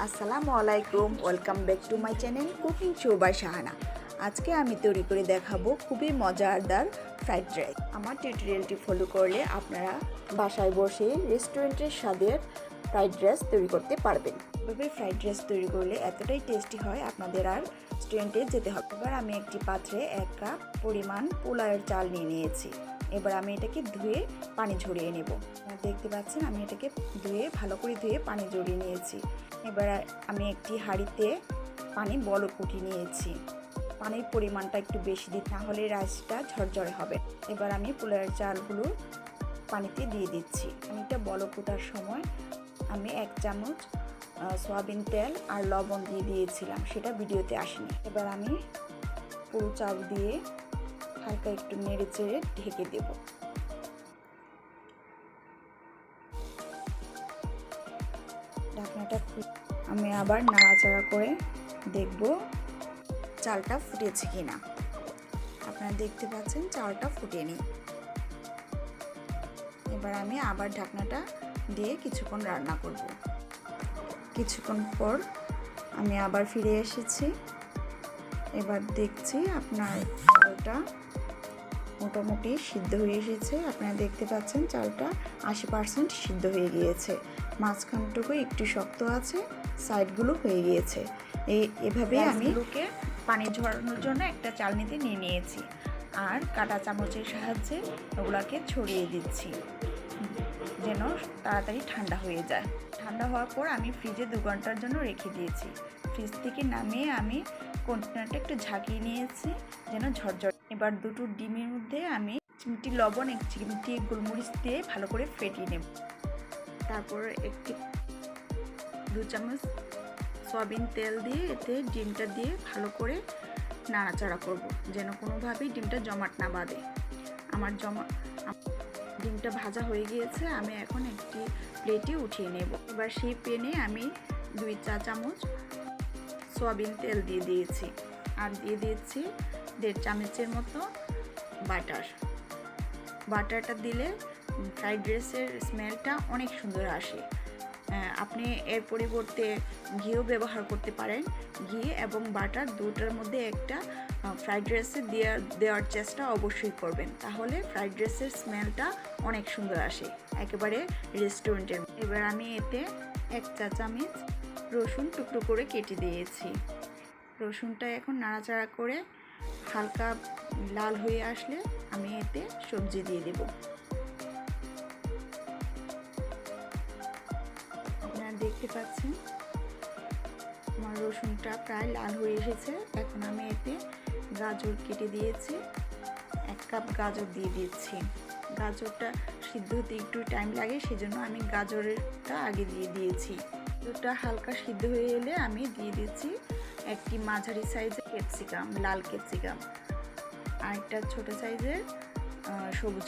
আসসালামু আলাইকুম, welcome back to my channel cooking show by Shahana. আজকে আমি তৈরি করে দেখাবো খুবই মজাদার ফ্রাইড রাইস। আমার টিউটোরিয়ালটি ফলো করলে আপনারা বাসায় বসে রেস্টুরেন্টের স্বাদের ফ্রাইড রাইস তৈরি করতে পারবেন। এভাবে ফ্রাইড রাইস তৈরি করলে এতটাই টেস্টি হয় আপনাদের আর রেস্টুরেন্টে যেতে হবে। এবার আমি একটি পাত্রে 1 কাপ পরিমাণ পোলাওয়ের চাল নিয়ে নিয়েছি। এবার আমি এটাকে ধুয়ে পানি ঝরিয়ে নেব। দেখতে পাচ্ছেন আমি এটাকে ভালো করে ধুয়ে পানি ঝরিয়ে নিয়েছি। এবার আমি একটি হাঁড়িতে পানি বলক উঠিয়ে নিয়েছি। পানির পরিমাণটা একটু বেশি দিই, না হলে রাইসটা ঝরঝরে হবে। এবার আমি পোলাওয়ের চালগুলো পানিতে দিয়ে দিচ্ছি। পানিটা বলক ওঠার সময় আমি 1 চামচ সয়াবিন তেল আর লবণ দিয়ে দিয়েছিলাম, সেটা ভিডিওতে আসেনি। এবার আমি পুরো চাল দিয়ে হালকা একটু নেড়ে চেড়ে ঢেকে দেব। ঢাকনাটা আমি আবার নাড়াচাড়া করে দেখব চালটা ফুটেছে কিনা। আপনারা দেখতে পাচ্ছেন চালটা ফুটেনি। এবার আমি আবার ঢাকনাটা দিয়ে কিছুক্ষণ রান্না করব। কিছুক্ষণ পর আমি আবার ফিরে এসেছি। এবার দেখছি আপনার চালটা মোটামুটি সিদ্ধ হয়ে এসেছে। আপনারা দেখতে পাচ্ছেন চালটা 80% সিদ্ধ হয়ে গিয়েছে। মাঝখানটুকু একটু শক্ত আছে, সাইডগুলো হয়ে গিয়েছে। এভাবে আমি পানি ঝরানোর জন্য একটা চালনিতে নিয়ে নিয়েছি আর কাঁটা চামচের সাহায্যে ওগুলাকে ছড়িয়ে দিচ্ছি যেন তাড়াতাড়ি ঠান্ডা হয়ে যায়। ঠান্ডা হওয়ার পর আমি ফ্রিজে 2 ঘন্টার জন্য রেখে দিয়েছি। ফ্রিজ থেকে নামিয়ে আমি কন্টেনারটা একটু ঝাঁকিয়ে নিয়েছি যেন ঝরঝর। এবার 2টো ডিমের মধ্যে আমি চিমটি লবণ, 1 চিমটি গোলমরিচ দিয়ে ভালো করে ফেটিয়ে নেব। তারপর 2 চামচ সয়াবিন তেল দিয়ে এতে ডিমটা দিয়ে ভালো করে নাড়াচাড়া করব যেন কোনোভাবেই ডিমটা জমাট না বাঁধে। আমার ডিমটা ভাজা হয়ে গিয়েছে। আমি এখন একটি প্লেটে উঠিয়ে নেব। এবার সেই প্যানে আমি 2 চা চামচ সয়াবিন তেল দিয়ে দিয়েছি আর দিয়ে দিয়েছি 1.5 চামচের মতো বাটারটা দিলে ফ্রাইড রাইসের স্মেলটা অনেক সুন্দর আসে। আপনি এর পরিবর্তে ঘিও ব্যবহার করতে পারেন। ঘি এবং বাটার দুটোর মধ্যে একটা ফ্রাইড রাইসে দেওয়ার চেষ্টা অবশ্যই করবেন, তাহলে ফ্রাইড রাইসের স্মেলটা অনেক সুন্দর আসে, একেবারে রেস্টুরেন্টের। এবার আমি এতে 1 চা চামচ রসুন টুকরো করে কেটে দিয়েছি। রসুনটা এখন নাড়াচাড়া করে হালকা লাল হয়ে আসলে আমি এতে সবজি দিয়ে দেব। আপনারা দেখতে পাচ্ছেন আমার রসুনটা প্রায় লাল হয়ে এসেছে। এখন আমি এতে গাজর কেটে দিয়েছি, 1 কাপ গাজর দিয়ে দিচ্ছি। গাজরটা সিদ্ধ হতে একটু টাইম লাগে, সেজন্য আমি গাজরটা আগে দিয়ে দিয়েছি। গাজরটা হালকা সিদ্ধ হয়ে এলে আমি দিয়ে দিচ্ছি একটি মাঝারি সাইজের ক্যাপসিকাম, লাল ক্যাপসিকাম, আর একটা ছোটো সাইজের সবুজ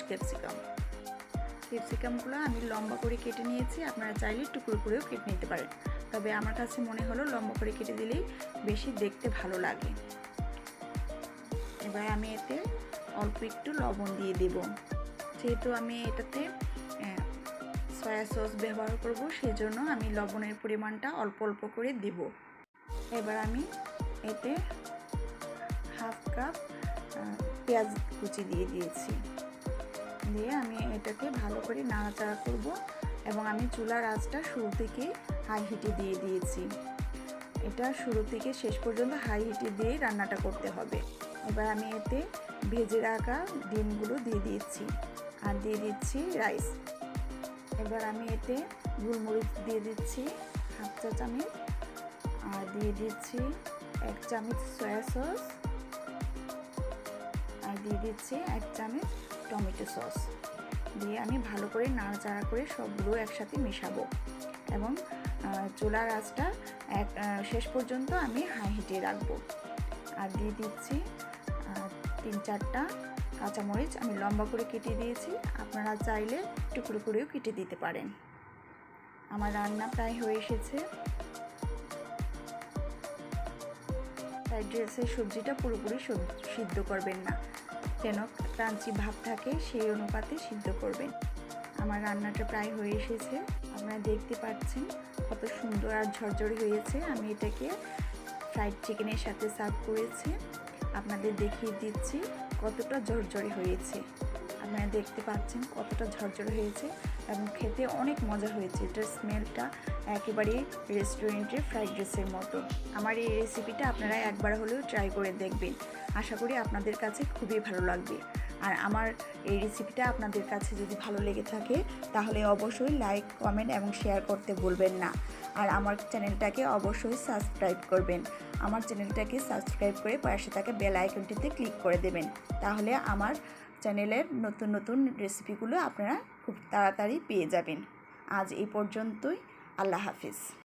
ক্যাপসিকামগুলো আমি লম্বা করে কেটে নিয়েছি। আপনারা চাইলে টুকরো করেও কেটে নিতে পারেন, তবে আমার কাছে মনে হলো লম্বা করে কেটে দিলেই বেশি দেখতে ভালো লাগে। এবার আমি এতে অল্প একটু লবণ দিয়ে দেব। যেহেতু আমি এটাতে সয়া সস ব্যবহার করব, সেজন্য আমি লবণের পরিমাণটা অল্প অল্প করে দেব। এবার আমি এতে 1/2 কাপ পেঁয়াজ কুচি দিয়ে দিয়েছি। দিয়ে আমি এটাকে ভালো করে নাড়াচাড়া করব এবং আমি চুলার আঁচটা শুরু থেকে হাই হিটে দিয়ে দিয়েছি। এটা শুরু থেকে শেষ পর্যন্ত হাই হিটে দিয়ে রান্নাটা করতে হবে। এবার আমি এতে ভেজে রাখা ডিমগুলো দিয়ে দিচ্ছি আর দিয়ে দিচ্ছি রাইস। এবার আমি এতে গোলমরিচ দিয়ে দিচ্ছি 1/2 চা চামচ আর দিয়ে দিচ্ছি 1 চামচ সয়া সস আর দিয়ে দিচ্ছি 1 চামচ টমেটো সস দিয়ে আমি ভালো করে নাড়াচাড়া করে সবগুলো একসাথে মেশাবো এবং চুলার আঁচটা শেষ পর্যন্ত আমি হাই হিটে রাখবো। আর দিয়ে দিচ্ছি 3-4টা কাঁচামরিচ আমি লম্বা করে কেটে দিয়েছি। আপনারা চাইলে টুকরো করেও কেটে দিতে পারেন। আমার রান্না প্রায় হয়ে এসেছে। ফ্রাইড রাইসের সবজিটা পুরোপুরি সিদ্ধ করবেন না, যেন ক্রাঞ্চি ভাব থাকে সেই অনুপাতে সিদ্ধ করবেন। আমার রান্নাটা প্রায় হয়ে এসেছে। আপনারা দেখতে পাচ্ছেন কত সুন্দর আর ঝরঝরে হয়েছে। আমি এটাকে ফ্রাইড চিকেনের সাথে সার্ভ করেছি। আপনাদের দেখিয়ে দিচ্ছি কতটা ঝরঝরে হয়েছে। আপনারা দেখতে পাচ্ছেন কতটা ঝরঝরে হয়েছে এবং খেতে অনেক মজা হয়েছে। এটার স্মেলটা একেবারে রেস্টুরেন্টের ফ্রাইড রাইসের মতো। আমার এই রেসিপিটা আপনারা একবার হলেও ট্রাই করে দেখবেন। আশা করি আপনাদের কাছে খুবই ভালো লাগবে। আর আমার এই রেসিপিটা আপনাদের কাছে যদি ভালো লেগে থাকে তাহলে অবশ্যই লাইক, কমেন্ট এবং শেয়ার করতে ভুলবেন না। আর আমার চ্যানেলটাকে অবশ্যই সাবস্ক্রাইব করবেন। আমার চ্যানেলটাকে সাবস্ক্রাইব করে পাশে থাকা বেল আইকনটিতে ক্লিক করে দেবেন। তাহলে আমার চ্যানেলের নতুন নতুন রেসিপিগুলো আপনারা খুব তাড়াতাড়ি পেয়ে যাবেন। আজ এই পর্যন্তই। আল্লাহ হাফিজ।